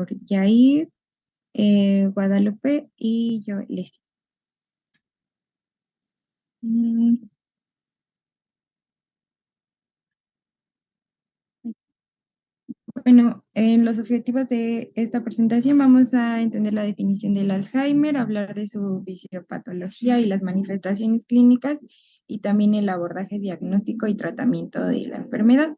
por Yair, Guadalupe y yo, Leslie. Mm, Bueno, en los objetivos de esta presentación vamos a entender la definición del Alzheimer, hablar de su fisiopatología y las manifestaciones clínicas y también el abordaje diagnóstico y tratamiento de la enfermedad.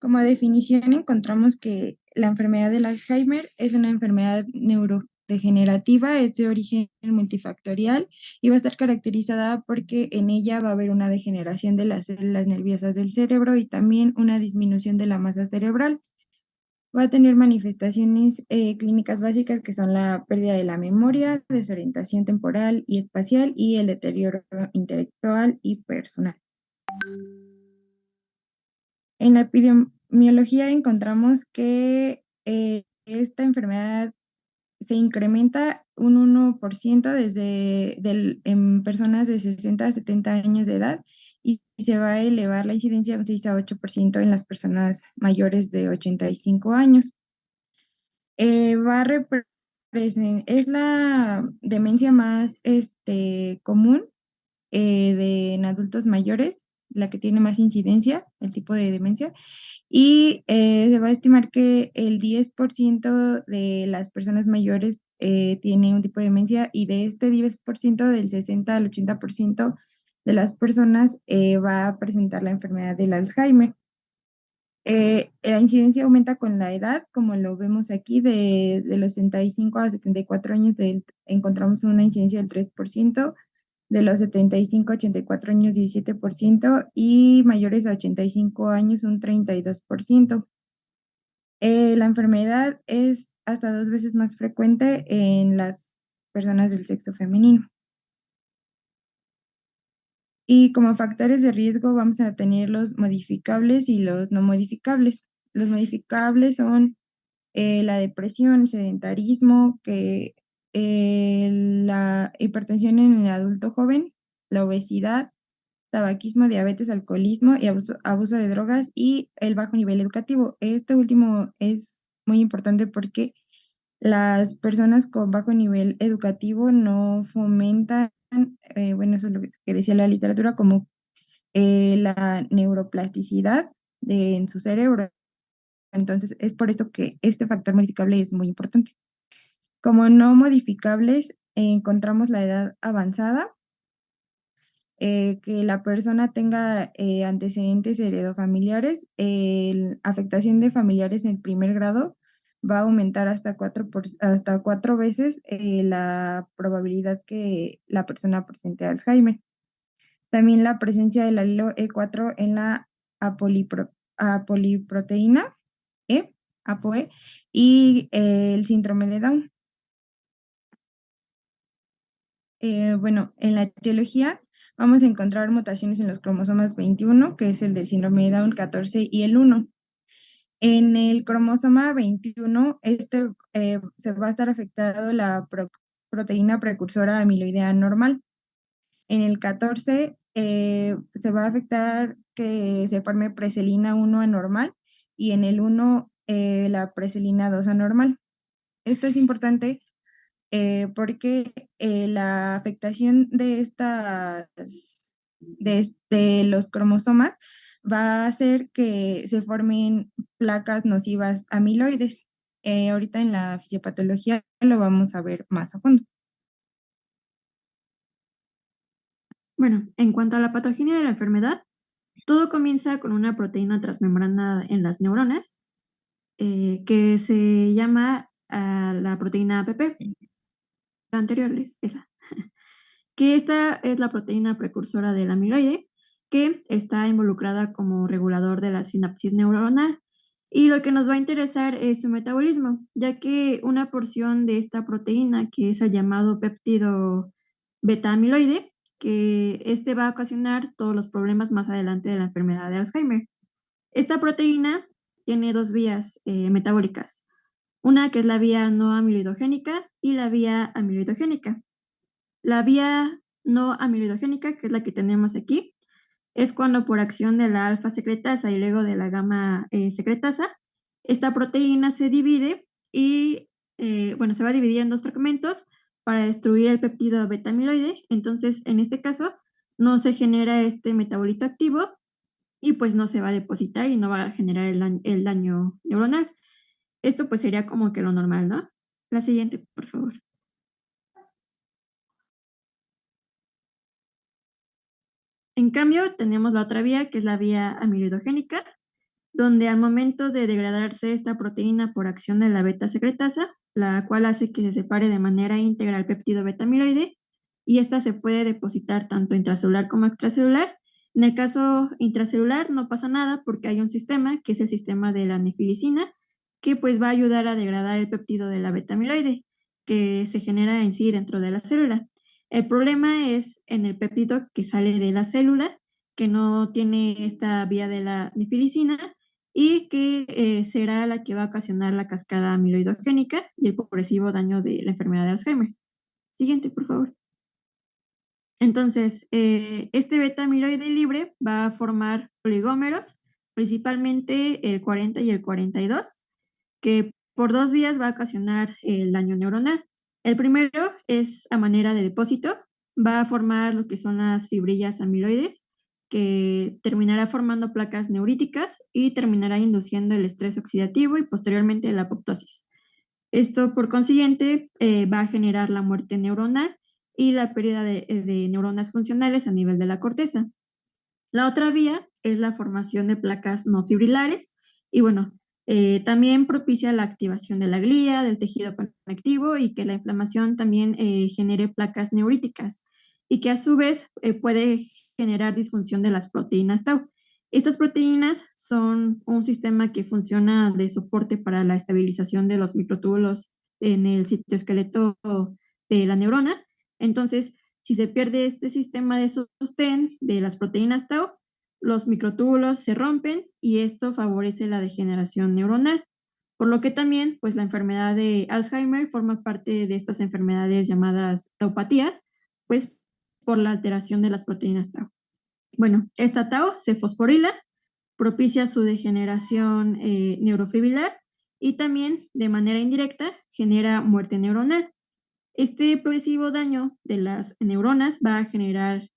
Como definición encontramos que la enfermedad del Alzheimer es una enfermedad neurodegenerativa, es de origen multifactorial y va a estar caracterizada porque en ella va a haber una degeneración de las células nerviosas del cerebro y también una disminución de la masa cerebral. Va a tener manifestaciones clínicas básicas que son la pérdida de la memoria, desorientación temporal y espacial y el deterioro intelectual y personal. En la epidemiología encontramos que esta enfermedad se incrementa un 1% en personas de 60 a 70 años de edad y se va a elevar la incidencia un 6 a 8% en las personas mayores de 85 años. Es la demencia más común en adultos mayores, la que tiene más incidencia, el tipo de demencia. Y se va a estimar que el 10% de las personas mayores tiene un tipo de demencia y de este 10% del 60 al 80% de las personas va a presentar la enfermedad del Alzheimer. La incidencia aumenta con la edad, como lo vemos aquí, de los 65 a 74 años encontramos una incidencia del 3%, de los 75 a 84 años 17% y mayores a 85 años un 32%. La enfermedad es hasta 2 veces más frecuente en las personas del sexo femenino. Y como factores de riesgo vamos a tener los modificables y los no modificables. Los modificables son la depresión, el sedentarismo, la hipertensión en el adulto joven, la obesidad, tabaquismo, diabetes, alcoholismo y abuso de drogas y el bajo nivel educativo. Este último es muy importante porque las personas con bajo nivel educativo no fomentan, bueno, eso es lo que decía la literatura, como la neuroplasticidad en su cerebro. Entonces, es por eso que este factor modificable es muy importante. Como no modificables, encontramos la edad avanzada, que la persona tenga antecedentes heredofamiliares, afectación de familiares en primer grado va a aumentar hasta 4 veces la probabilidad que la persona presente Alzheimer. También la presencia del alelo E4 en la apoliproteína E, ApoE, y el síndrome de Down. Bueno, en la etiología vamos a encontrar mutaciones en los cromosomas 21, que es el del síndrome de Down, 14 y el 1. En el cromosoma 21, se va a estar afectado la proteína precursora amiloidea normal. En el 14, se va a afectar que se forme preselina 1 anormal y en el 1 la preselina 2 anormal. Esto es importante porque la afectación de los cromosomas va a hacer que se formen placas nocivas amiloides. Ahorita en la fisiopatología lo vamos a ver más a fondo. Bueno, en cuanto a la patogenia de la enfermedad, todo comienza con una proteína transmembrana en las neuronas, que se llama la proteína APP. La anterior es esa. Que esta es la proteína precursora del amiloide, que está involucrada como regulador de la sinapsis neuronal. Y lo que nos va a interesar es su metabolismo, ya que una porción de esta proteína, que es el llamado péptido beta amiloide, que este va a ocasionar todos los problemas más adelante de la enfermedad de Alzheimer. Esta proteína tiene dos vías metabólicas, una que es la vía no amiloidogénica y la vía amiloidogénica. La vía no amiloidogénica, que es la que tenemos aquí, es cuando por acción de la alfa secretasa y luego de la gamma secretasa, Esta proteína se divide y, bueno, se va a dividir en dos fragmentos para destruir el péptido beta amiloide. Entonces, en este caso, no se genera este metabolito activo y pues no se va a depositar y no va a generar el daño neuronal. Esto pues sería como que lo normal, ¿no? La siguiente, por favor. En cambio, tenemos la otra vía, que es la vía amiloidogénica, donde al momento de degradarse esta proteína por acción de la beta secretasa, la cual hace que se separe de manera íntegra el péptido beta amiloide, y esta se puede depositar tanto intracelular como extracelular. En el caso intracelular no pasa nada porque hay un sistema, que es el sistema de la nefilicina, que pues va a ayudar a degradar el péptido de la beta amiloide, que se genera en sí dentro de la célula. El problema es en el péptido que sale de la célula, que no tiene esta vía de la nefilicina, y que será la que va a ocasionar la cascada amiloidogénica y el progresivo daño de la enfermedad de Alzheimer. Siguiente, por favor. Entonces, este beta amiloide libre va a formar oligómeros, principalmente el 40 y el 42, que por dos vías va a ocasionar el daño neuronal. El primero es a manera de depósito, va a formar lo que son las fibrillas amiloides, que terminará formando placas neuríticas y terminará induciendo el estrés oxidativo y posteriormente la apoptosis. Esto, por consiguiente, va a generar la muerte neuronal y la pérdida de neuronas funcionales a nivel de la corteza. La otra vía es la formación de placas no fibrilares y bueno, también propicia la activación de la glía, del tejido conectivo y que la inflamación también genere placas neuríticas y que a su vez puede generar disfunción de las proteínas tau. Estas proteínas son un sistema que funciona de soporte para la estabilización de los microtúbulos en el citoesqueleto de la neurona. Entonces, si se pierde este sistema de sostén de las proteínas tau, los microtúbulos se rompen y esto favorece la degeneración neuronal. Por lo que también, pues la enfermedad de Alzheimer forma parte de estas enfermedades llamadas taupatías, pues por la alteración de las proteínas tau. Bueno, esta tau se fosforila, propicia su degeneración neurofibrilar y también de manera indirecta genera muerte neuronal. Este progresivo daño de las neuronas va a generar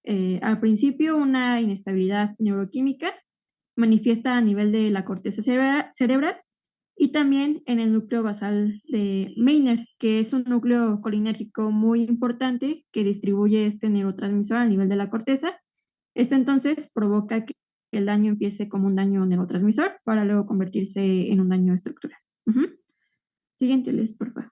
al principio una inestabilidad neuroquímica, manifiesta a nivel de la corteza cerebral y también en el núcleo basal de Meiner, que es un núcleo colinérgico muy importante que distribuye este neurotransmisor a nivel de la corteza. Esto entonces provoca que el daño empiece como un daño neurotransmisor para luego convertirse en un daño estructural. Siguiente, Les, por favor.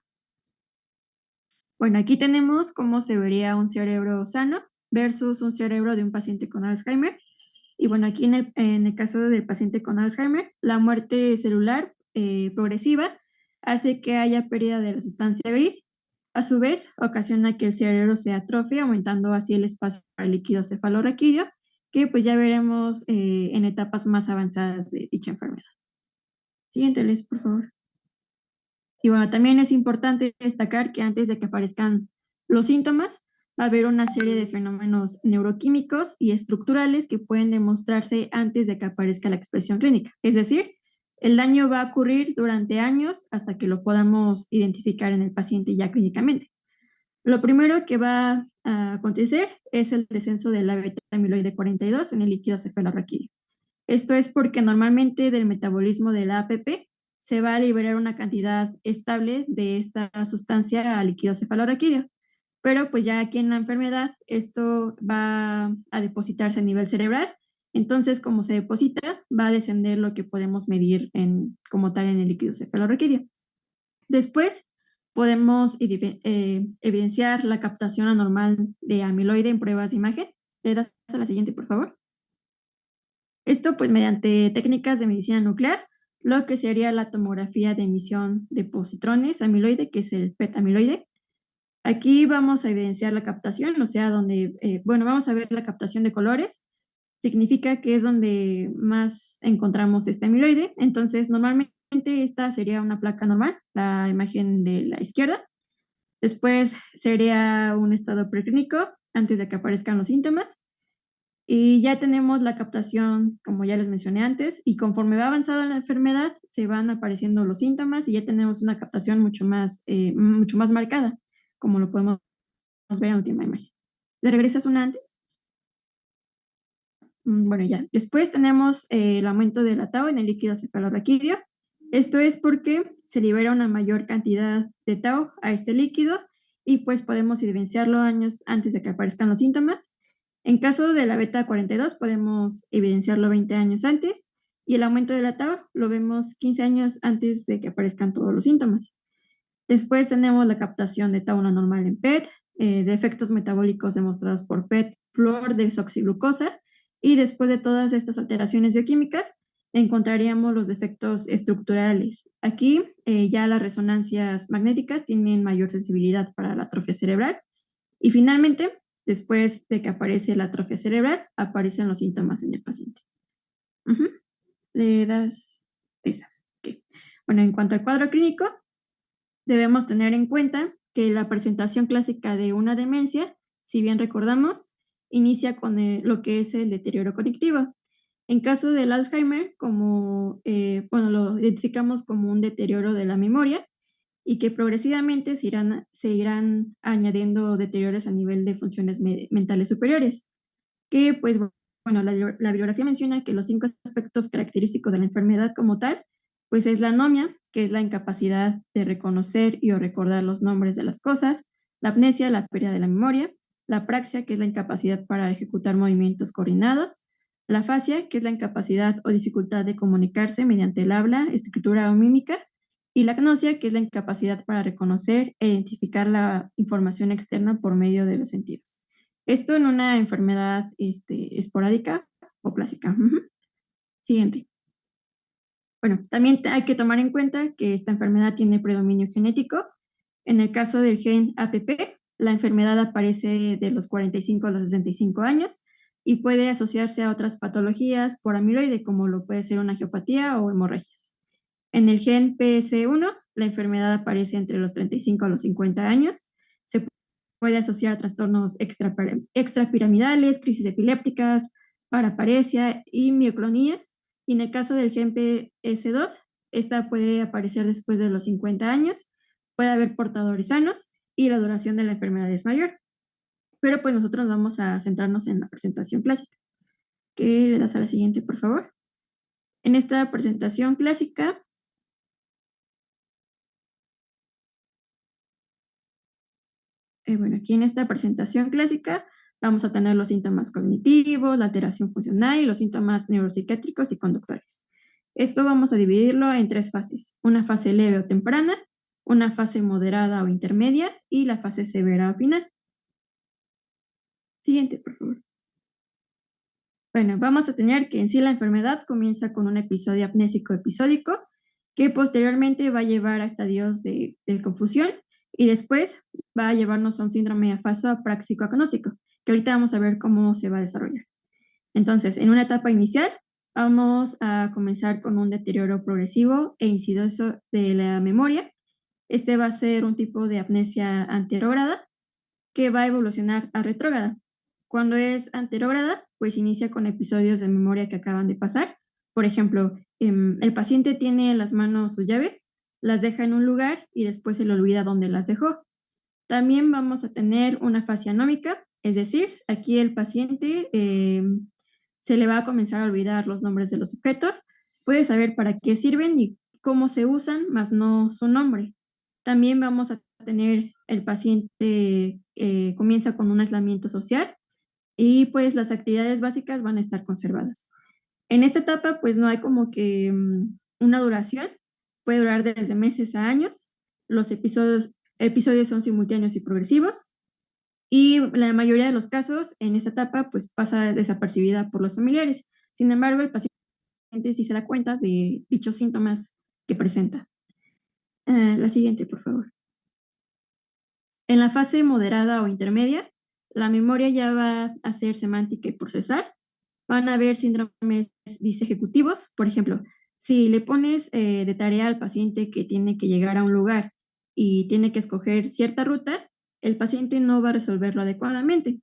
Bueno, aquí tenemos cómo se vería un cerebro sano versus un cerebro de un paciente con Alzheimer. Y bueno, aquí en el caso del paciente con Alzheimer, la muerte celular progresiva hace que haya pérdida de la sustancia gris. A su vez, ocasiona que el cerebro se atrofie, aumentando así el espacio para el líquido cefalorraquídeo, que pues ya veremos en etapas más avanzadas de dicha enfermedad. Siguiente, Les, por favor. Y bueno, también es importante destacar que antes de que aparezcan los síntomas, va a haber una serie de fenómenos neuroquímicos y estructurales que pueden demostrarse antes de que aparezca la expresión clínica. Es decir, el daño va a ocurrir durante años hasta que lo podamos identificar en el paciente ya clínicamente. Lo primero que va a acontecer es el descenso de la beta amiloide 42 en el líquido cefalorraquídeo. Esto es porque normalmente del metabolismo de la APP se va a liberar una cantidad estable de esta sustancia al líquido cefalorraquídeo. Pero pues ya aquí en la enfermedad esto va a depositarse a nivel cerebral. Entonces, como se deposita, va a descender lo que podemos medir como tal en el líquido cefalorraquídeo. Después, podemos evidenciar la captación anormal de amiloide en pruebas de imagen. Le das a la siguiente, por favor. Esto pues mediante técnicas de medicina nuclear, lo que sería la tomografía de emisión de positrones amiloide, que es el PET amiloide. Aquí vamos a evidenciar la captación, o sea, vamos a ver la captación de colores. Significa que es donde más encontramos este amiloide. Entonces, normalmente esta sería una placa normal, la imagen de la izquierda. Después sería un estado preclínico antes de que aparezcan los síntomas. Y ya tenemos la captación, como ya les mencioné antes, y conforme va avanzando la enfermedad, se van apareciendo los síntomas y ya tenemos una captación mucho más marcada, como lo podemos ver en la última imagen. ¿Le regresas una antes? Bueno, ya. Después tenemos el aumento del tau en el líquido cefalorraquídeo. Esto es porque se libera una mayor cantidad de tau a este líquido y pues podemos evidenciarlo años antes de que aparezcan los síntomas. En caso de la beta 42 podemos evidenciarlo 20 años antes y el aumento de la tau lo vemos 15 años antes de que aparezcan todos los síntomas. Después tenemos la captación de tau no normal en PET, de efectos metabólicos demostrados por PET, flúor desoxiglucosa, y después de todas estas alteraciones bioquímicas, encontraríamos los defectos estructurales. Aquí ya las resonancias magnéticas tienen mayor sensibilidad para la atrofia cerebral. Y finalmente, después de que aparece la atrofia cerebral, aparecen los síntomas en el paciente. Le das esa. Okay. Bueno, en cuanto al cuadro clínico, debemos tener en cuenta que la presentación clásica de una demencia, si bien recordamos, inicia con lo que es el deterioro cognitivo. En caso del Alzheimer, lo identificamos como un deterioro de la memoria y que progresivamente se irán añadiendo deterioros a nivel de funciones mentales superiores, que pues bueno, la bibliografía menciona que los 5 aspectos característicos de la enfermedad como tal, pues es la anomia, que es la incapacidad de reconocer y o recordar los nombres de las cosas, la amnesia, la pérdida de la memoria, la apraxia, que es la incapacidad para ejecutar movimientos coordinados, la afasia, que es la incapacidad o dificultad de comunicarse mediante el habla, escritura o mímica, y la agnosia, que es la incapacidad para reconocer e identificar la información externa por medio de los sentidos. Esto en una enfermedad esporádica o clásica. Siguiente. Bueno, también hay que tomar en cuenta que esta enfermedad tiene predominio genético. En el caso del gen APP, la enfermedad aparece de los 45 a los 65 años y puede asociarse a otras patologías por amiloide, como lo puede ser una angiopatía o hemorragias. En el gen PS1, la enfermedad aparece entre los 35 a los 50 años. Se puede asociar a trastornos extrapiramidales, crisis epilépticas, paraparesia y mioclonías. Y en el caso del gen PS2, esta puede aparecer después de los 50 años, puede haber portadores sanos y la duración de la enfermedad es mayor. Pero pues nosotros vamos a centrarnos en la presentación clásica. ¿Qué le das a la siguiente, por favor? En esta presentación clásica, bueno, aquí en esta presentación clásica vamos a tener los síntomas cognitivos, la alteración funcional y los síntomas neuropsiquiátricos y conductuales. Esto vamos a dividirlo en 3 fases: una fase leve o temprana, una fase moderada o intermedia y la fase severa o final. Siguiente, por favor. Bueno, vamos a tener que en sí la enfermedad comienza con un episodio amnésico episódico que posteriormente va a llevar a estadios de confusión y después va a llevarnos a un síndrome afaso apráxico agnóstico, que ahorita vamos a ver cómo se va a desarrollar. Entonces, en una etapa inicial, vamos a comenzar con un deterioro progresivo e insidioso de la memoria. Este va a ser un tipo de amnesia anterógrada que va a evolucionar a retrógrada. Cuando es anterógrada, pues inicia con episodios de memoria que acaban de pasar. Por ejemplo, el paciente tiene en las manos sus llaves, las deja en un lugar y después se le olvida dónde las dejó. También vamos a tener una fase anómica, es decir, aquí el paciente se le va a comenzar a olvidar los nombres de los objetos, puede saber para qué sirven y cómo se usan, más no su nombre. También vamos a tener el paciente comienza con un aislamiento social y pues las actividades básicas van a estar conservadas. En esta etapa pues no hay como que una duración, puede durar desde meses a años, los episodios son simultáneos y progresivos y la mayoría de los casos en esta etapa pues pasa desapercibida por los familiares. Sin embargo, el paciente sí se da cuenta de dichos síntomas que presenta. La siguiente, por favor. En la fase moderada o intermedia, la memoria ya va a ser semántica y procesal. Van a haber síndromes disejecutivos. Por ejemplo, si le pones de tarea al paciente que tiene que llegar a un lugar y tiene que escoger cierta ruta, el paciente no va a resolverlo adecuadamente.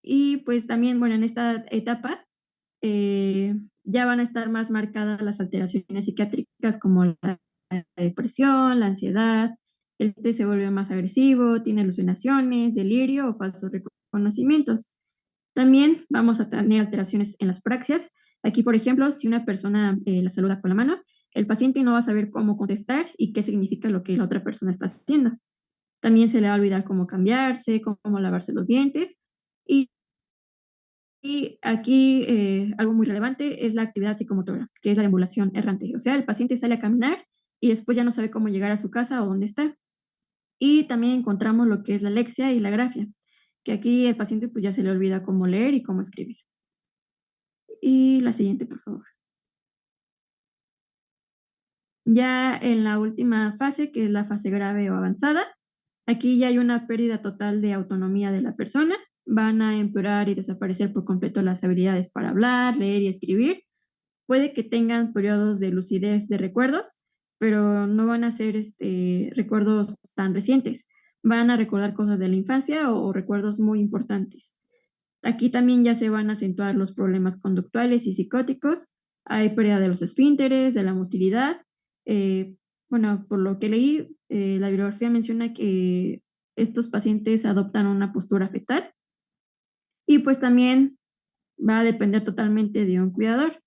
Y pues también, bueno, en esta etapa ya van a estar más marcadas las alteraciones psiquiátricas como la depresión, la ansiedad, el paciente se vuelve más agresivo, tiene alucinaciones, delirio o falsos reconocimientos. También vamos a tener alteraciones en las praxias. Aquí, por ejemplo, si una persona la saluda con la mano, el paciente no va a saber cómo contestar y qué significa lo que la otra persona está haciendo. También se le va a olvidar cómo cambiarse, cómo lavarse los dientes. Y, y aquí algo muy relevante es la actividad psicomotora, que es la deambulación errante. O sea, el paciente sale a caminar y después ya no sabe cómo llegar a su casa o dónde está. Y también encontramos lo que es la alexia y la grafia, que aquí el paciente pues ya se le olvida cómo leer y cómo escribir. Y la siguiente, por favor. Ya en la última fase, que es la fase grave o avanzada, aquí ya hay una pérdida total de autonomía de la persona. Van a empeorar y desaparecer por completo las habilidades para hablar, leer y escribir. Puede que tengan periodos de lucidez de recuerdos, pero no van a ser recuerdos tan recientes. Van a recordar cosas de la infancia o recuerdos muy importantes. Aquí también ya se van a acentuar los problemas conductuales y psicóticos. Hay pérdida de los esfínteres, de la motilidad. Eh, bueno, por lo que leí, la bibliografía menciona que estos pacientes adoptan una postura fetal y pues también va a depender totalmente de un cuidador.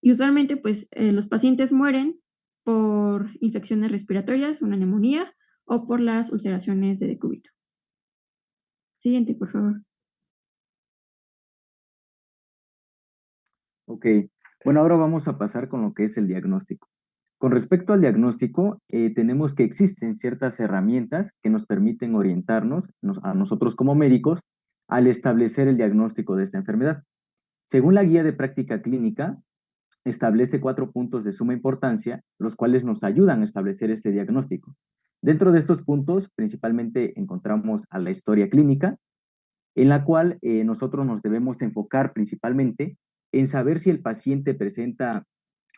Y usualmente pues los pacientes mueren por infecciones respiratorias, una neumonía o por las ulceraciones de decúbito. Siguiente, por favor. Ok, bueno, ahora vamos a pasar con lo que es el diagnóstico. Con respecto al diagnóstico, tenemos que existen ciertas herramientas que nos permiten orientarnos a nosotros como médicos al establecer el diagnóstico de esta enfermedad. Según la guía de práctica clínica, establece 4 puntos de suma importancia, los cuales nos ayudan a establecer este diagnóstico. Dentro de estos puntos, principalmente encontramos a la historia clínica, en la cual nosotros nos debemos enfocar principalmente en saber si el paciente presenta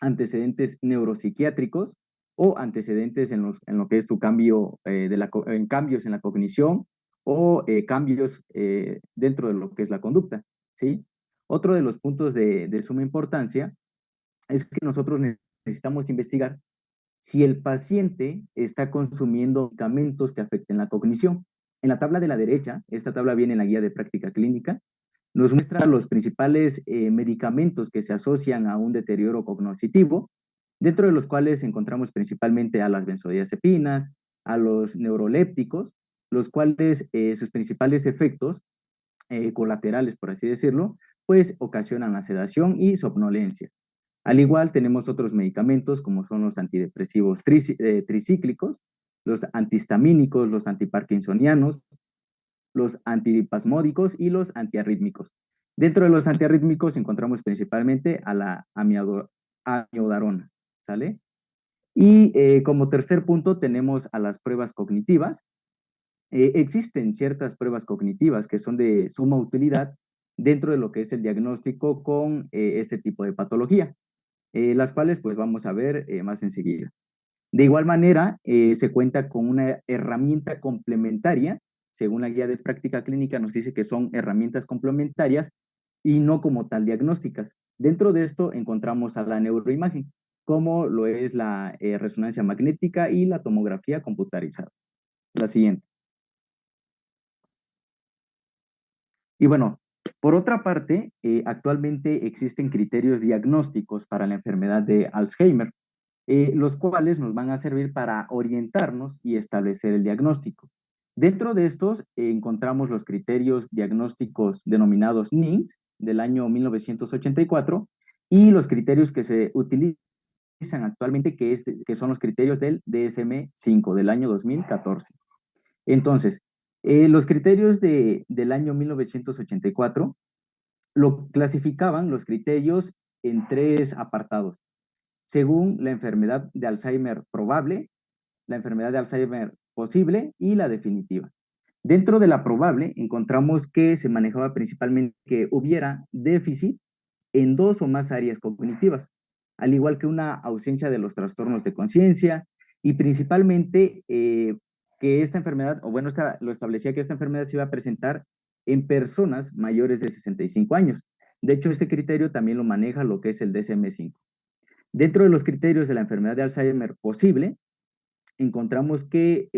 antecedentes neuropsiquiátricos o antecedentes en lo que es su cambio, en cambios en la cognición o cambios dentro de lo que es la conducta, ¿sí? Otro de los puntos de suma importancia es que nosotros necesitamos investigar si el paciente está consumiendo medicamentos que afecten la cognición. En la tabla de la derecha, esta tabla viene en la guía de práctica clínica, nos muestra los principales medicamentos que se asocian a un deterioro cognitivo, dentro de los cuales encontramos principalmente a las benzodiazepinas, a los neurolépticos, los cuales sus principales efectos colaterales, por así decirlo, pues ocasionan la sedación y somnolencia. Al igual tenemos otros medicamentos como son los antidepresivos tricíclicos, los antihistamínicos, los antiparkinsonianos, los antipasmódicos y los antiarrítmicos. Dentro de los antiarrítmicos encontramos principalmente a la amiodarona, ¿sale? Y como tercer punto tenemos a las pruebas cognitivas. Existen ciertas pruebas cognitivas que son de suma utilidad dentro de lo que es el diagnóstico con este tipo de patología, las cuales pues vamos a ver más enseguida. De igual manera, se cuenta con una herramienta complementaria, según la guía de práctica clínica nos dice que son herramientas complementarias y no como tal diagnósticas. Dentro de esto encontramos a la neuroimagen, como lo es la resonancia magnética y la tomografía computarizada. La siguiente. Y bueno, por otra parte, actualmente existen criterios diagnósticos para la enfermedad de Alzheimer, los cuales nos van a servir para orientarnos y establecer el diagnóstico. Dentro de estos encontramos los criterios diagnósticos denominados NINS del año 1984 y los criterios que se utilizan actualmente, que son los criterios del DSM-5 del año 2014. Entonces, los criterios del año 1984 lo clasificaban los criterios en 3 apartados, según la enfermedad de Alzheimer probable, la enfermedad de Alzheimer posible y la definitiva. Dentro de la probable encontramos que se manejaba principalmente que hubiera déficit en 2 o más áreas cognitivas, al igual que una ausencia de los trastornos de conciencia y principalmente que esta enfermedad, o bueno, lo establecía que esta enfermedad se iba a presentar en personas mayores de 65 años. De hecho, este criterio también lo maneja lo que es el DSM-5. Dentro de los criterios de la enfermedad de Alzheimer posible, encontramos que,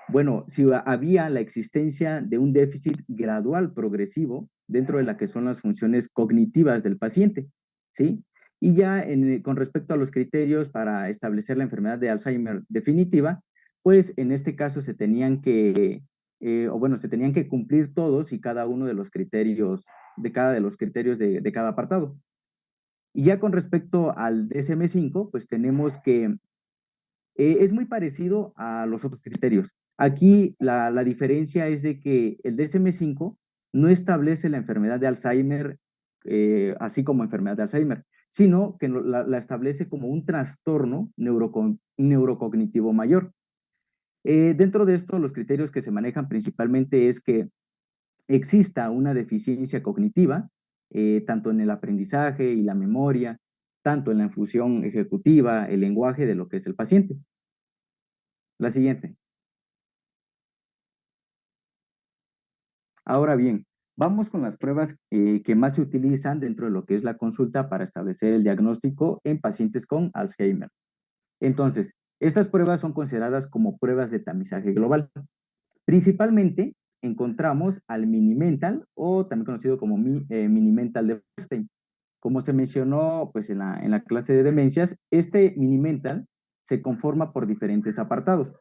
bueno, si había la existencia de un déficit gradual progresivo dentro de la que son las funciones cognitivas del paciente, ¿sí? Y ya con respecto a los criterios para establecer la enfermedad de Alzheimer definitiva, pues en este caso se tenían que, o bueno, se tenían que cumplir todos y cada uno de los criterios, de cada apartado. Y ya con respecto al DSM-5, pues tenemos que es muy parecido a los otros criterios. Aquí la diferencia es de que el DSM-5 no establece la enfermedad de Alzheimer así como enfermedad de Alzheimer, sino que la establece como un trastorno neurocognitivo mayor. Dentro de esto, los criterios que se manejan principalmente es que exista una deficiencia cognitiva, tanto en el aprendizaje y la memoria, tanto en la función ejecutiva, el lenguaje de lo que es el paciente. La siguiente. Ahora bien, vamos con las pruebas que más se utilizan dentro de lo que es la consulta para establecer el diagnóstico en pacientes con Alzheimer. Entonces, estas pruebas son consideradas como pruebas de tamizaje global. Principalmente encontramos al Mini-Mental, o también conocido como Mini-Mental de Bernstein. Como se mencionó pues, en la clase de demencias, este Mini-Mental se conforma por diferentes apartados.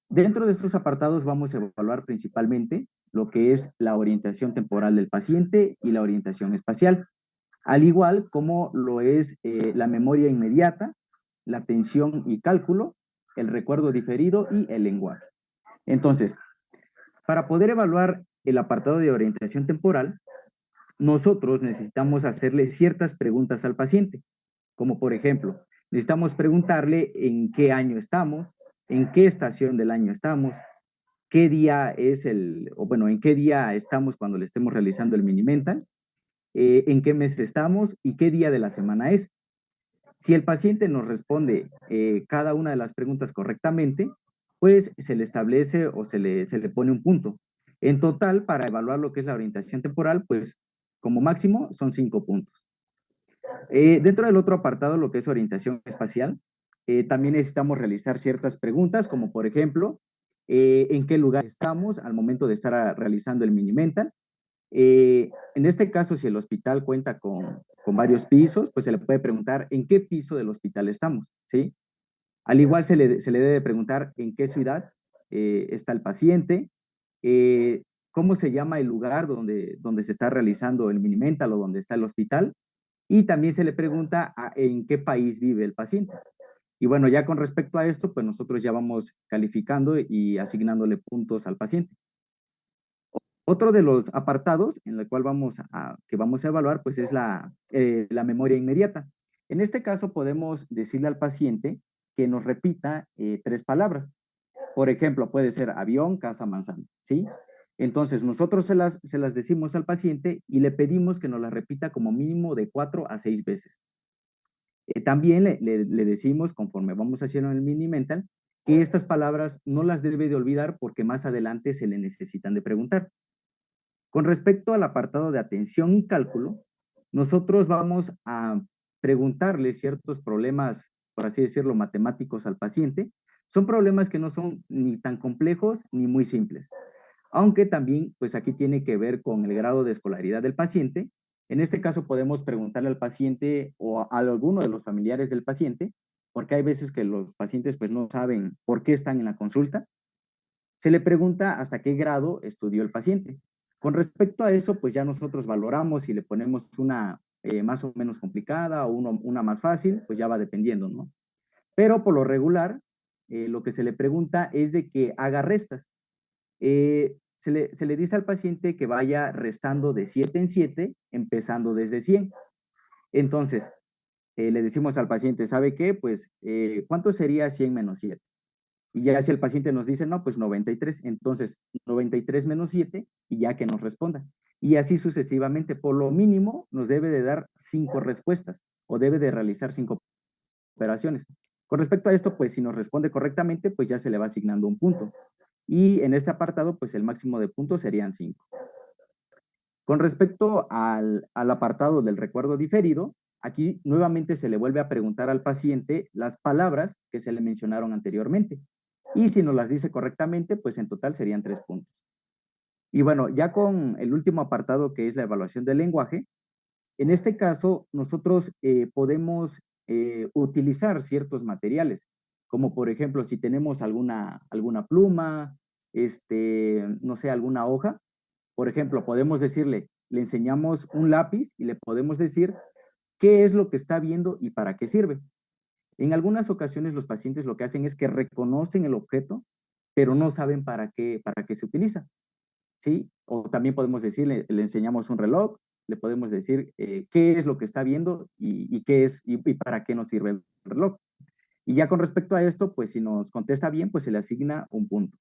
Dentro de estos apartados vamos a evaluar principalmente lo que es la orientación temporal del paciente y la orientación espacial, al igual como lo es la memoria inmediata, la atención y cálculo, el recuerdo diferido y el lenguaje. Entonces, para poder evaluar el apartado de orientación temporal, nosotros necesitamos hacerle ciertas preguntas al paciente, como por ejemplo, necesitamos preguntarle en qué año estamos, en qué estación del año estamos, qué día es o bueno, en qué día estamos cuando le estemos realizando el Mini-Mental, en qué mes estamos y qué día de la semana es. Si el paciente nos responde cada una de las preguntas correctamente, pues se le establece o se le pone un punto. En total, para evaluar lo que es la orientación temporal, pues como máximo son 5 puntos. Dentro del otro apartado, lo que es orientación espacial, también necesitamos realizar ciertas preguntas, como por ejemplo, en qué lugar estamos al momento de estar realizando el Mini-Mental. En este caso, si el hospital cuenta con varios pisos, pues se le puede preguntar en qué piso del hospital estamos, ¿sí? Al igual se le debe preguntar en qué ciudad está el paciente, cómo se llama el lugar donde se está realizando el Mini-Mental o donde está el hospital, y también se le pregunta en qué país vive el paciente. Y bueno, ya con respecto a esto, pues nosotros ya vamos calificando y asignándole puntos al paciente. Otro de los apartados en el cual que vamos a evaluar, pues es la memoria inmediata. En este caso podemos decirle al paciente que nos repita 3 palabras. Por ejemplo, puede ser avión, casa, manzana, ¿sí? Entonces, nosotros se las decimos al paciente y le pedimos que nos las repita como mínimo de 4 a 6 veces. También le decimos, conforme vamos haciendo el mini mental, que estas palabras no las debe de olvidar porque más adelante se le necesitan de preguntar. Con respecto al apartado de atención y cálculo, nosotros vamos a preguntarle ciertos problemas, por así decirlo, matemáticos al paciente. Son problemas que no son ni tan complejos ni muy simples. Aunque también, pues aquí tiene que ver con el grado de escolaridad del paciente. En este caso podemos preguntarle al paciente o a alguno de los familiares del paciente, porque hay veces que los pacientes pues no saben por qué están en la consulta. Se le pregunta hasta qué grado estudió el paciente. Con respecto a eso, pues ya nosotros valoramos si le ponemos una más o menos complicada o una más fácil, pues ya va dependiendo, ¿no? Pero por lo regular, lo que se le pregunta es de que haga restas. Se le dice al paciente que vaya restando de 7 en 7, empezando desde 100. Entonces, le decimos al paciente, ¿sabe qué? Pues, ¿cuánto sería 100 menos 7? Y ya si el paciente nos dice, no, pues 93, entonces 93 menos 7 y ya que nos responda. Y así sucesivamente, por lo mínimo nos debe de dar 5 respuestas o debe de realizar 5 operaciones. Con respecto a esto, pues si nos responde correctamente, pues ya se le va asignando un punto. Y en este apartado, pues el máximo de puntos serían 5. Con respecto al apartado del recuerdo diferido, aquí nuevamente se le vuelve a preguntar al paciente las palabras que se le mencionaron anteriormente. Y si nos las dice correctamente, pues en total serían 3 puntos. Y bueno, ya con el último apartado que es la evaluación del lenguaje, en este caso nosotros podemos utilizar ciertos materiales, como por ejemplo si tenemos alguna pluma, no sé, alguna hoja, por ejemplo, podemos decirle, le enseñamos un lápiz y le podemos decir qué es lo que está viendo y para qué sirve. En algunas ocasiones los pacientes lo que hacen es que reconocen el objeto, pero no saben para qué se utiliza, ¿sí? O también podemos decirle, le enseñamos un reloj, le podemos decir qué es lo que está viendo y qué es y para qué nos sirve el reloj. Y ya con respecto a esto, pues si nos contesta bien, pues se le asigna un punto.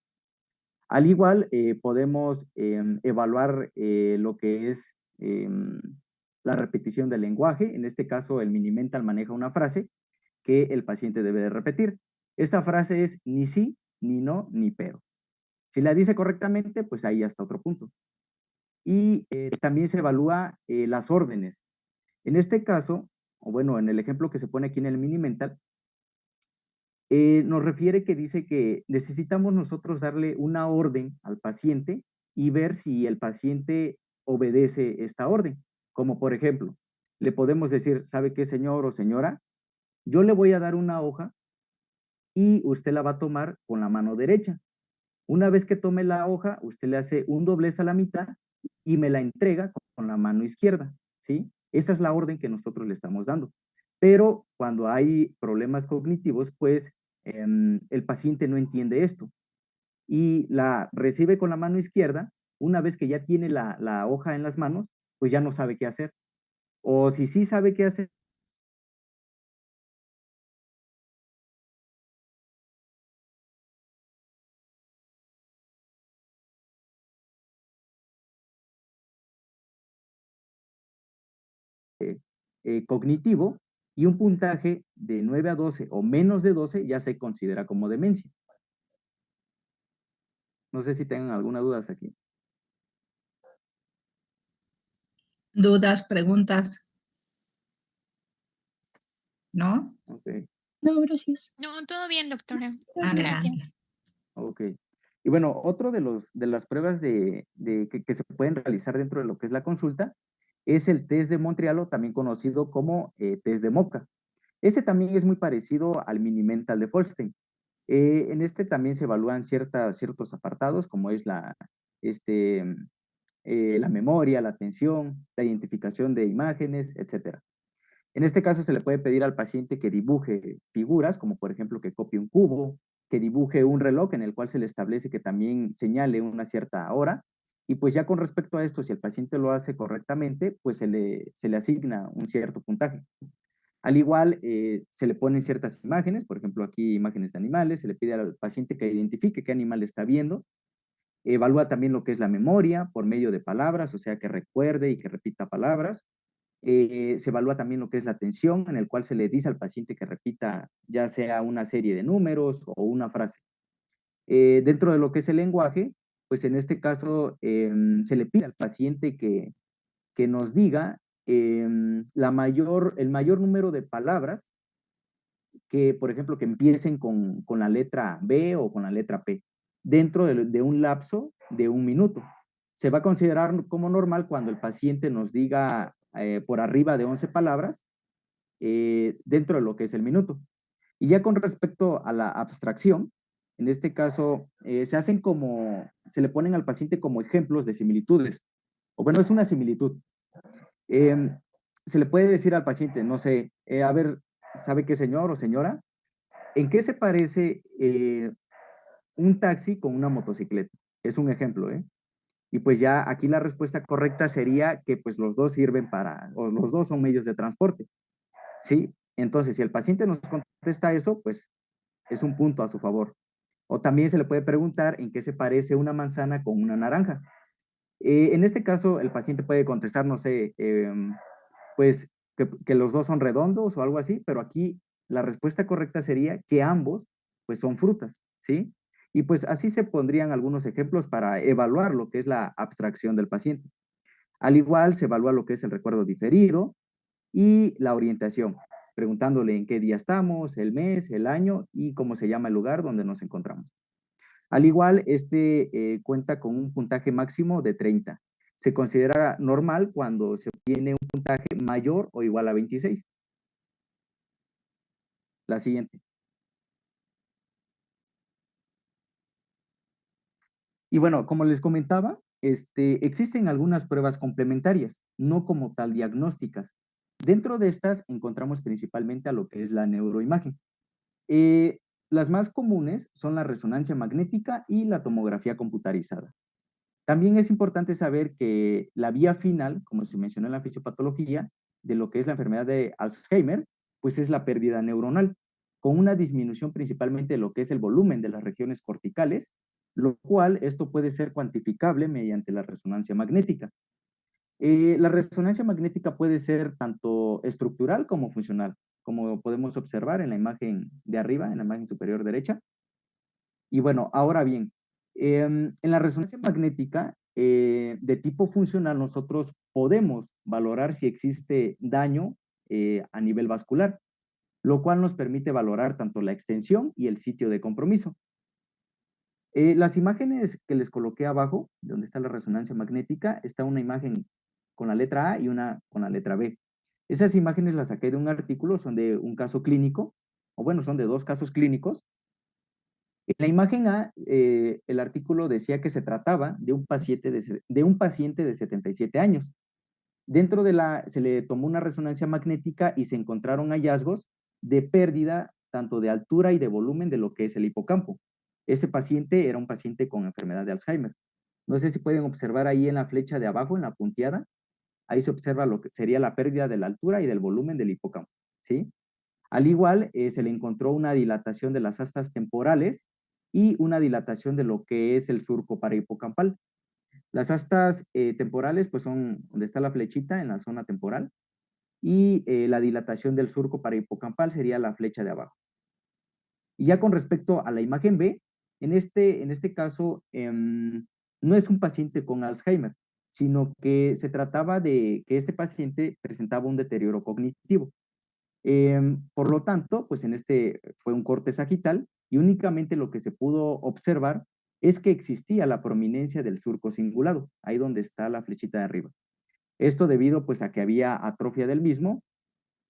Al igual, podemos evaluar lo que es la repetición del lenguaje. En este caso, el Minimental maneja una frase que el paciente debe de repetir. Esta frase es ni sí, ni no, ni pero. Si la dice correctamente, pues ahí hasta otro punto. Y también se evalúa las órdenes. En este caso, o bueno, en el ejemplo que se pone aquí en el Minimental, nos refiere que dice que necesitamos nosotros darle una orden al paciente y ver si el paciente obedece esta orden. Como por ejemplo, le podemos decir, ¿sabe qué, señor o señora? Yo le voy a dar una hoja y usted la va a tomar con la mano derecha. Una vez que tome la hoja, usted le hace un doblez a la mitad y me la entrega con la mano izquierda, ¿sí? Esa es la orden que nosotros le estamos dando. Pero cuando hay problemas cognitivos, pues el paciente no entiende esto y la recibe con la mano izquierda. Una vez que ya tiene la hoja en las manos, pues ya no sabe qué hacer. O si sí sabe qué hacer, cognitivo, y un puntaje de 9 a 12 o menos de 12 ya se considera como demencia. No sé si tengan alguna duda hasta aquí. ¿Dudas, preguntas? ¿No? Ok, No, gracias. No, todo bien, doctora. Adelante. Gracias. ok. Y bueno, otro de las pruebas que se pueden realizar dentro de lo que es la consulta es el test de Montreal, o también conocido como test de Moca. Este también es muy parecido al Mini-Mental de Folstein. En este también se evalúan ciertos apartados, como es este, la memoria, la atención, la identificación de imágenes, etcétera. En este caso se le puede pedir al paciente que dibuje figuras, como por ejemplo que copie un cubo, que dibuje un reloj en el cual se le establece que también señale una cierta hora. Y pues ya con respecto a esto, si el paciente lo hace correctamente, pues se le asigna un cierto puntaje. Al igual, se le ponen ciertas imágenes, por ejemplo aquí imágenes de animales, se le pide al paciente que identifique qué animal está viendo. Evalúa también lo que es la memoria por medio de palabras, o sea que recuerde y que repita palabras. Se evalúa también lo que es la atención, en el cual se le dice al paciente que repita ya sea una serie de números o una frase. Dentro de lo que es el lenguaje, pues en este caso se le pide al paciente que nos diga el mayor número de palabras que, por ejemplo, que empiecen con la letra B o con la letra P, dentro de un lapso de 1 minuto. Se va a considerar como normal cuando el paciente nos diga por arriba de 11 palabras dentro de lo que es el minuto. Y ya con respecto a la abstracción, en este caso se le ponen al paciente como ejemplos de similitudes, o bueno, es una similitud. Se le puede decir al paciente, no sé, a ver, ¿sabe qué, señor o señora? ¿En qué se parece un taxi con una motocicleta? Es un ejemplo, ¿eh? Y pues ya aquí la respuesta correcta sería que pues los dos sirven o los dos son medios de transporte, ¿sí? Entonces, si el paciente nos contesta eso, pues es un punto a su favor. O también se le puede preguntar en qué se parece una manzana con una naranja. En este caso, el paciente puede contestar, no sé, pues que los dos son redondos o algo así, pero aquí la respuesta correcta sería que ambos, pues son frutas, ¿sí? Y pues así se pondrían algunos ejemplos para evaluar lo que es la abstracción del paciente. Al igual se evalúa lo que es el recuerdo diferido y la orientación, preguntándole en qué día estamos, el mes, el año y cómo se llama el lugar donde nos encontramos. Al igual, cuenta con un puntaje máximo de 30. Se considera normal cuando se obtiene un puntaje mayor o igual a 26. La siguiente. Y bueno, como les comentaba, existen algunas pruebas complementarias, no como tal diagnósticas. Dentro de estas encontramos principalmente a lo que es la neuroimagen. Eh, las más comunes son la resonancia magnética y la tomografía computarizada. También es importante saber que la vía final, como se mencionó en la fisiopatología, de lo que es la enfermedad de Alzheimer, pues es la pérdida neuronal, con una disminución principalmente de lo que es el volumen de las regiones corticales, lo cual esto puede ser cuantificable mediante la resonancia magnética. La resonancia magnética puede ser tanto estructural como funcional, como podemos observar en la imagen de arriba, en la imagen superior derecha. Y bueno, ahora bien, en la resonancia magnética de tipo funcional, nosotros podemos valorar si existe daño a nivel vascular, lo cual nos permite valorar tanto la extensión y el sitio de compromiso. Las imágenes que les coloqué abajo, donde está la resonancia magnética, está una imagen con la letra A y una con la letra B. Esas imágenes las saqué de un artículo, son de un caso clínico, o bueno, son de dos casos clínicos. En la imagen A, el artículo decía que se trataba de un paciente de 77 años. Se le tomó una resonancia magnética y se encontraron hallazgos de pérdida tanto de altura y de volumen de lo que es el hipocampo. Ese paciente era un paciente con enfermedad de Alzheimer. No sé si pueden observar ahí en la flecha de abajo, en la punteada, ahí se observa lo que sería la pérdida de la altura y del volumen del hipocampo, ¿sí? Al igual, se le encontró una dilatación de las astas temporales y una dilatación de lo que es el surco parahipocampal. Las astas temporales, pues son donde está la flechita en la zona temporal, y la dilatación del surco parahipocampal sería la flecha de abajo. Y ya con respecto a la imagen B, en este caso, no es un paciente con Alzheimer, sino que se trataba de que este paciente presentaba un deterioro cognitivo. Por lo tanto, pues fue un corte sagital y únicamente lo que se pudo observar es que existía la prominencia del surco cingulado, ahí donde está la flechita de arriba. Esto debido pues a que había atrofia del mismo,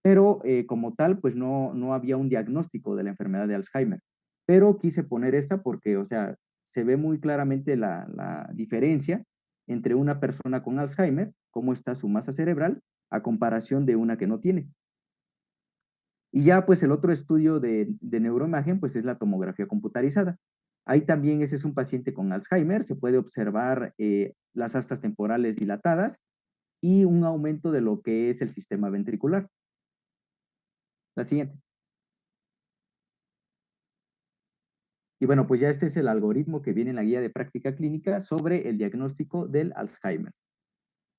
pero como tal pues no había un diagnóstico de la enfermedad de Alzheimer. Pero quise poner esta porque, o sea, se ve muy claramente la diferencia entre una persona con Alzheimer, cómo está su masa cerebral, a comparación de una que no tiene. Y ya pues el otro estudio de neuroimagen pues es la tomografía computarizada. Ahí también ese es un paciente con Alzheimer, se puede observar las astas temporales dilatadas y un aumento de lo que es el sistema ventricular. La siguiente. Y bueno, pues ya este es el algoritmo que viene en la guía de práctica clínica sobre el diagnóstico del Alzheimer,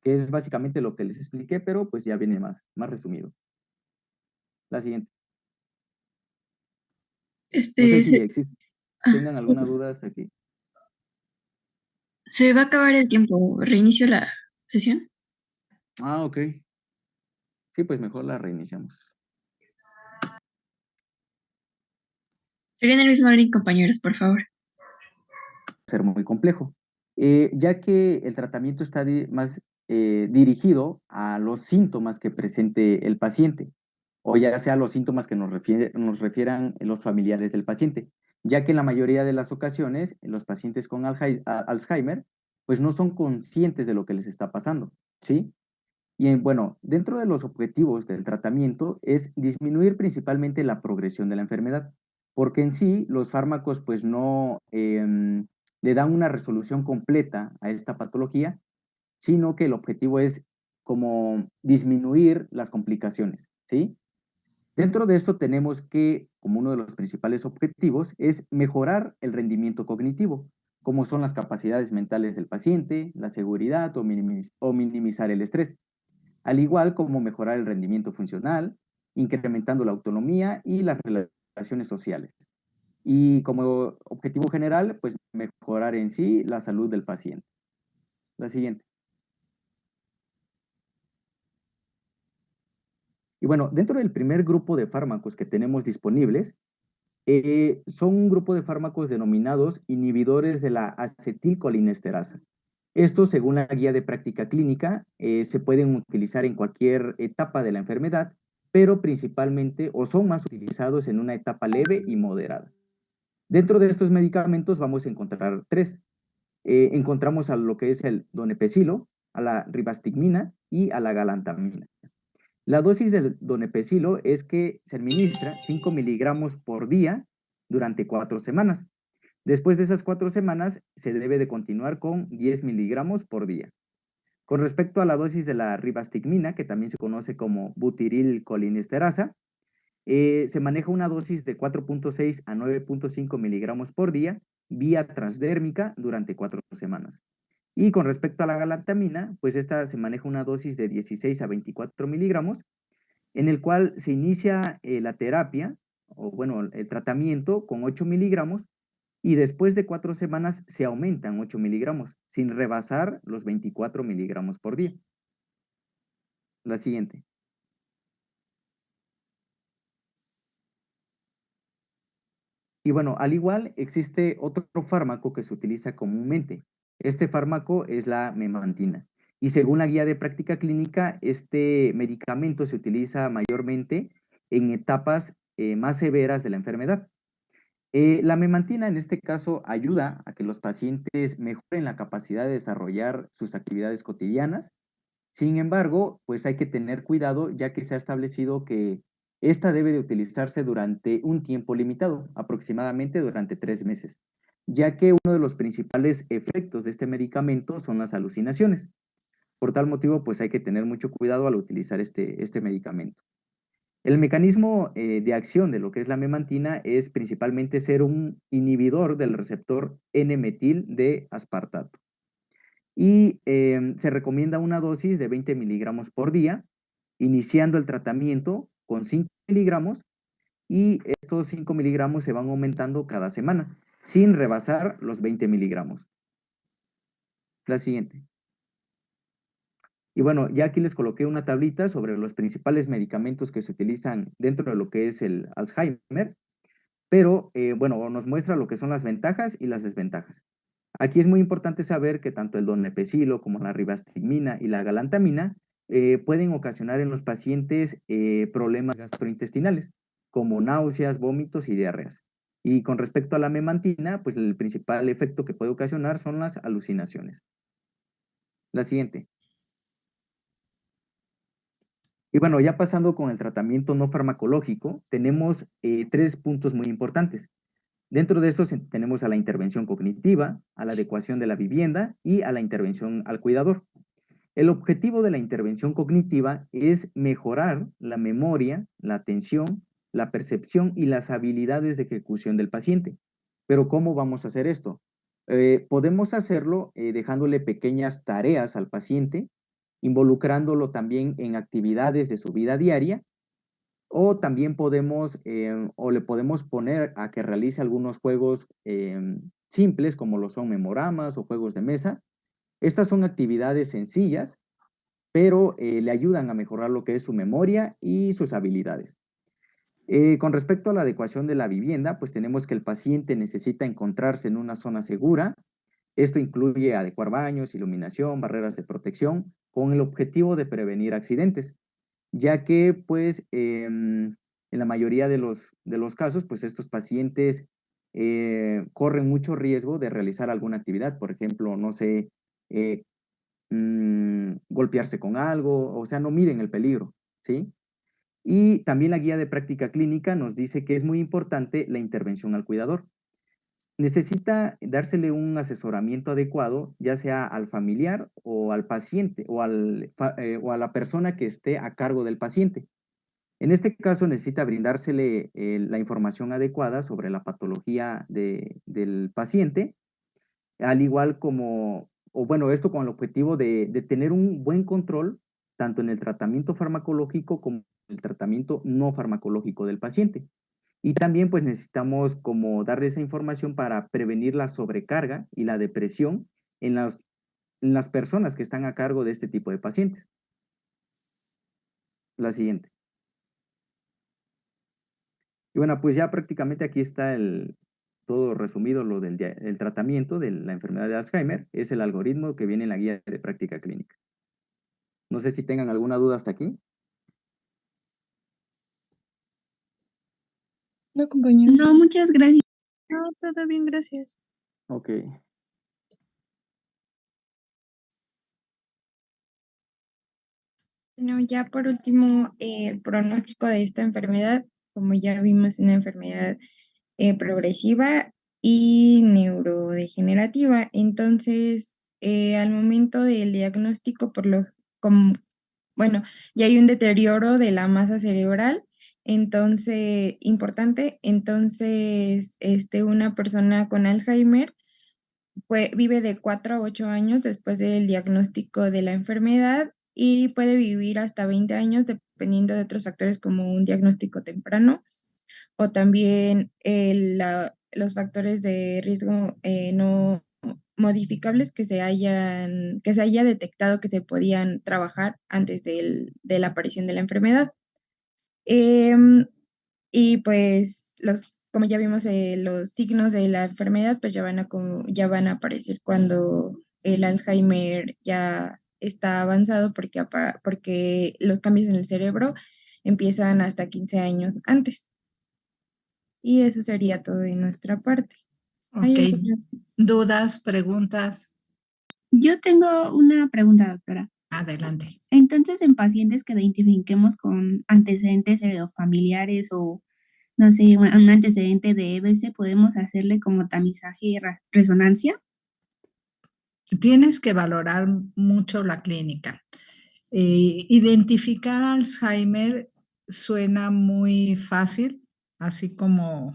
que es básicamente lo que les expliqué, pero pues ya viene más resumido. La siguiente. No sé si tengan alguna duda hasta aquí. Se va a acabar el tiempo. ¿Reinicio la sesión? Ah, ok. Sí, pues mejor la reiniciamos. Serían el mismo orden, compañeros, por favor. Ser muy complejo, ya que el tratamiento está más dirigido a los síntomas que presente el paciente, o ya sea los síntomas que nos refieran los familiares del paciente, ya que en la mayoría de las ocasiones los pacientes con Alzheimer pues no son conscientes de lo que les está pasando, ¿sí? Y bueno, dentro de los objetivos del tratamiento es disminuir principalmente la progresión de la enfermedad, porque en sí los fármacos pues no le dan una resolución completa a esta patología, sino que el objetivo es como disminuir las complicaciones, ¿sí? Dentro de esto tenemos que, como uno de los principales objetivos, es mejorar el rendimiento cognitivo, como son las capacidades mentales del paciente, la seguridad o minimizar el estrés, al igual como mejorar el rendimiento funcional, incrementando la autonomía y las relaciones sociales. Y como objetivo general, pues mejorar en sí la salud del paciente. La siguiente. Y bueno, dentro del primer grupo de fármacos que tenemos disponibles, son un grupo de fármacos denominados inhibidores de la acetilcolinesterasa. Estos, según la guía de práctica clínica, se pueden utilizar en cualquier etapa de la enfermedad, pero principalmente o son más utilizados en una etapa leve y moderada. Dentro de estos medicamentos vamos a encontrar tres. Encontramos a lo que es el donepezilo, a la ribastigmina y a la galantamina. La dosis del donepezilo es que se administra 5 miligramos por día durante 4 semanas. Después de esas 4 semanas, se debe de continuar con 10 miligramos por día. Con respecto a la dosis de la ribastigmina, que también se conoce como butirilcolinesterasa, se maneja una dosis de 4.6 a 9.5 miligramos por día vía transdérmica durante 4 semanas. Y con respecto a la galantamina, pues esta se maneja una dosis de 16 a 24 miligramos, en el cual se inicia la terapia, o bueno, el tratamiento con 8 miligramos, y después de 4 semanas se aumentan 8 miligramos, sin rebasar los 24 miligramos por día. La siguiente. Y bueno, al igual existe otro fármaco que se utiliza comúnmente. Este fármaco es la memantina. Y según la guía de práctica clínica, este medicamento se utiliza mayormente en etapas más severas de la enfermedad. La memantina en este caso ayuda a que los pacientes mejoren la capacidad de desarrollar sus actividades cotidianas. Sin embargo, pues hay que tener cuidado ya que se ha establecido que esta debe de utilizarse durante un tiempo limitado, aproximadamente durante 3 meses, ya que uno de los principales efectos de este medicamento son las alucinaciones. Por tal motivo, pues hay que tener mucho cuidado al utilizar este medicamento. El mecanismo de acción de lo que es la memantina es principalmente ser un inhibidor del receptor N-metil de aspartato. Y se recomienda una dosis de 20 miligramos por día, iniciando el tratamiento con 5 miligramos, y estos 5 miligramos se van aumentando cada semana, sin rebasar los 20 miligramos. La siguiente. Y bueno, ya aquí les coloqué una tablita sobre los principales medicamentos que se utilizan dentro de lo que es el Alzheimer, pero bueno, nos muestra lo que son las ventajas y las desventajas. Aquí es muy importante saber que tanto el donepezilo como la ribastigmina y la galantamina pueden ocasionar en los pacientes problemas gastrointestinales, como náuseas, vómitos y diarreas. Y con respecto a la memantina, pues el principal efecto que puede ocasionar son las alucinaciones. La siguiente. Y bueno, ya pasando con el tratamiento no farmacológico, tenemos 3 puntos muy importantes. Dentro de estos tenemos a la intervención cognitiva, a la adecuación de la vivienda y a la intervención al cuidador. El objetivo de la intervención cognitiva es mejorar la memoria, la atención, la percepción y las habilidades de ejecución del paciente. Pero ¿cómo vamos a hacer esto? Podemos hacerlo dejándole pequeñas tareas al paciente, involucrándolo también en actividades de su vida diaria, o también podemos, o le podemos poner a que realice algunos juegos simples, como lo son memoramas o juegos de mesa. Estas son actividades sencillas, pero le ayudan a mejorar lo que es su memoria y sus habilidades. Con respecto a la adecuación de la vivienda, pues tenemos que el paciente necesita encontrarse en una zona segura. Esto incluye adecuar baños, iluminación, barreras de protección, con el objetivo de prevenir accidentes, ya que pues en la mayoría de los casos, pues estos pacientes corren mucho riesgo de realizar alguna actividad, por ejemplo, no sé, eh, golpearse con algo, o sea, no miden el peligro, ¿sí? Y también la guía de práctica clínica nos dice que es muy importante la intervención al cuidador. Necesita dársele un asesoramiento adecuado, ya sea al familiar o al paciente o a la persona que esté a cargo del paciente. En este caso necesita brindársele la información adecuada sobre la patología del paciente, al igual como, o bueno, esto con el objetivo de tener un buen control tanto en el tratamiento farmacológico como en el tratamiento no farmacológico del paciente. Y también pues necesitamos como darle esa información para prevenir la sobrecarga y la depresión en las personas que están a cargo de este tipo de pacientes. La siguiente. Y bueno, pues ya prácticamente aquí está todo resumido lo el tratamiento de la enfermedad de Alzheimer. Es el algoritmo que viene en la guía de práctica clínica. No sé si tengan alguna duda hasta aquí. No, compañero. No, muchas gracias. No, todo bien, gracias. Ok. Bueno, ya por último, el pronóstico de esta enfermedad, como ya vimos, es una enfermedad progresiva y neurodegenerativa. Entonces, al momento del diagnóstico, bueno, ya hay un deterioro de la masa cerebral, entonces, importante. Entonces, una persona con Alzheimer vive de 4 a 8 años después del diagnóstico de la enfermedad y puede vivir hasta 20 años dependiendo de otros factores como un diagnóstico temprano o también los factores de riesgo no modificables que se haya detectado que se podían trabajar antes de la aparición de la enfermedad. Em, y pues como ya vimos, los signos de la enfermedad pues ya van a aparecer cuando el Alzheimer ya está avanzado porque los cambios en el cerebro empiezan hasta 15 años antes. Y eso sería todo de nuestra parte. Ok. ¿Dudas, preguntas? Yo tengo una pregunta, doctora. Adelante. Entonces, en pacientes que identifiquemos con antecedentes familiares o, no sé, un antecedente de EBC, ¿podemos hacerle como tamizaje y resonancia? Tienes que valorar mucho la clínica. Identificar Alzheimer suena muy fácil, así como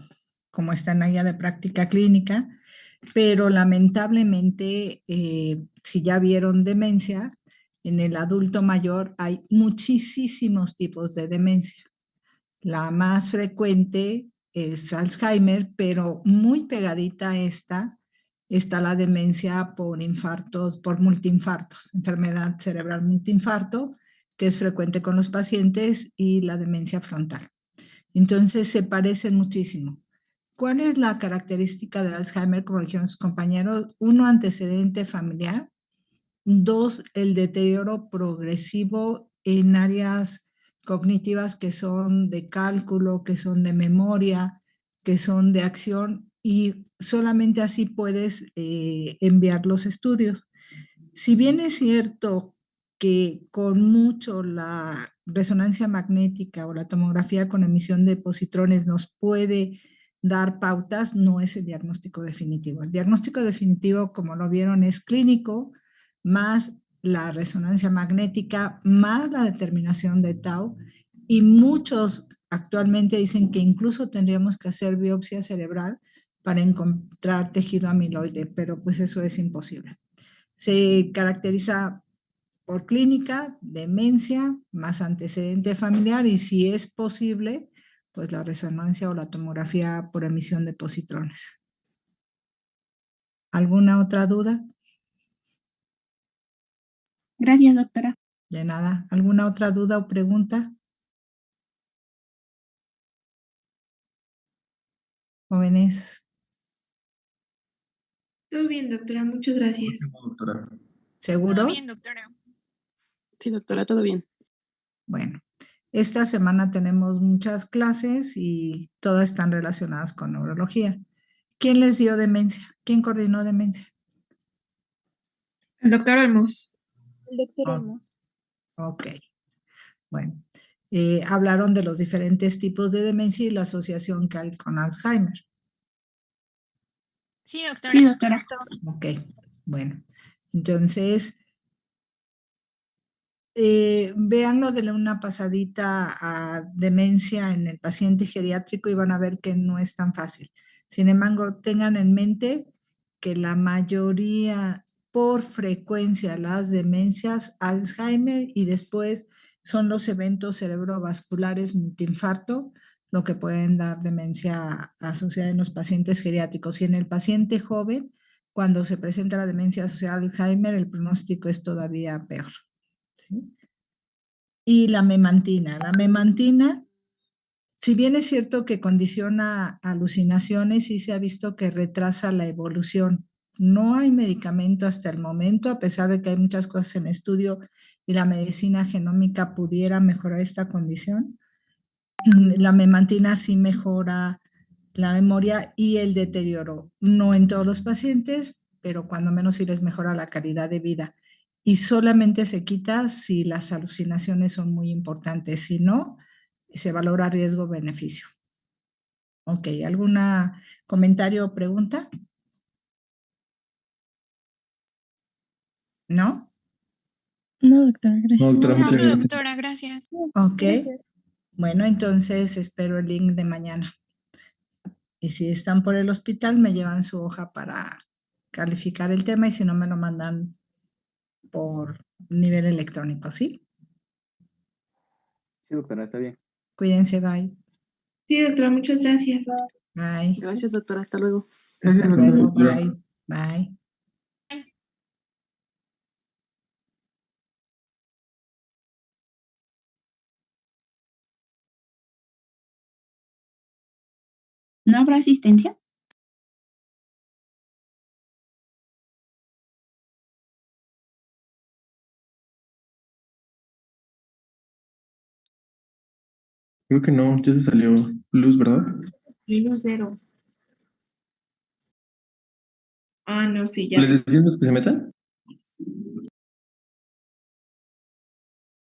está en la guía de práctica clínica, pero lamentablemente, si ya vieron demencia, en el adulto mayor hay muchísimos tipos de demencia. La más frecuente es Alzheimer, pero muy pegadita a esta está la demencia por infartos, por multiinfartos, enfermedad cerebral multiinfarto, que es frecuente con los pacientes, y la demencia frontal. Entonces se parecen muchísimo. ¿Cuál es la característica de Alzheimer, como dijeron sus compañeros? Uno, antecedente familiar. Dos, el deterioro progresivo en áreas cognitivas que son de cálculo, que son de memoria, que son de acción, y solamente así puedes enviar los estudios. Si bien es cierto que con mucho la resonancia magnética o la tomografía con emisión de positrones nos puede dar pautas, no es el diagnóstico definitivo. El diagnóstico definitivo, como lo vieron, es clínico, más la resonancia magnética, más la determinación de tau, y muchos actualmente dicen que incluso tendríamos que hacer biopsia cerebral para encontrar tejido amiloide, pero pues eso es imposible. Se caracteriza por clínica, demencia, más antecedente familiar, y si es posible, pues la resonancia o la tomografía por emisión de positrones. ¿Alguna otra duda? Gracias, doctora. De nada. ¿Alguna otra duda o pregunta? Jóvenes. Todo bien, doctora, muchas gracias. Doctora. ¿Seguros? Todo bien, doctora. Sí, doctora, todo bien. Bueno, esta semana tenemos muchas clases y todas están relacionadas con neurología. ¿Quién les dio demencia? ¿Quién coordinó demencia? El doctor Olmos. El doctor Ah, Olmos. ok. Bueno, hablaron de los diferentes tipos de demencia y la asociación que hay con Alzheimer. Sí, doctora. Sí, doctora. Ok, bueno. Entonces, véanlo de una pasadita a demencia en el paciente geriátrico y van a ver que no es tan fácil. Sin embargo, tengan en mente que la mayoría, por frecuencia, las demencias, Alzheimer, y después son los eventos cerebrovasculares multiinfarto lo que pueden dar demencia asociada en los pacientes geriátricos. Y en el paciente joven, cuando se presenta la demencia asociada al Alzheimer, el pronóstico es todavía peor. ¿Sí? Y la memantina. La memantina, si bien es cierto que condiciona alucinaciones, sí se ha visto que retrasa la evolución. No hay medicamento hasta el momento, a pesar de que hay muchas cosas en estudio y la medicina genómica pudiera mejorar esta condición. La memantina sí mejora la memoria y el deterioro. No en todos los pacientes, pero cuando menos sí les mejora la calidad de vida. Y solamente se quita si las alucinaciones son muy importantes. Si no, se valora riesgo-beneficio. Ok, ¿alguna comentario o pregunta? ¿No? No, doctora, gracias. No, doctora, muchas No, gracias. doctora, gracias. Ok. Bueno, entonces espero el link de mañana. Y si están por el hospital, me llevan su hoja para calificar el tema y si no, me lo mandan por nivel electrónico, ¿sí? Sí, doctora, está bien. Cuídense, bye. Sí, doctora, muchas gracias. Bye. Gracias, doctora. Hasta luego. Hasta Gracias, luego, doctora. bye. Bye. ¿No habrá asistencia? Creo que no, ya se salió luz, ¿verdad? Lilo cero. Ah, no, sí, ya. ¿Les decimos que se metan?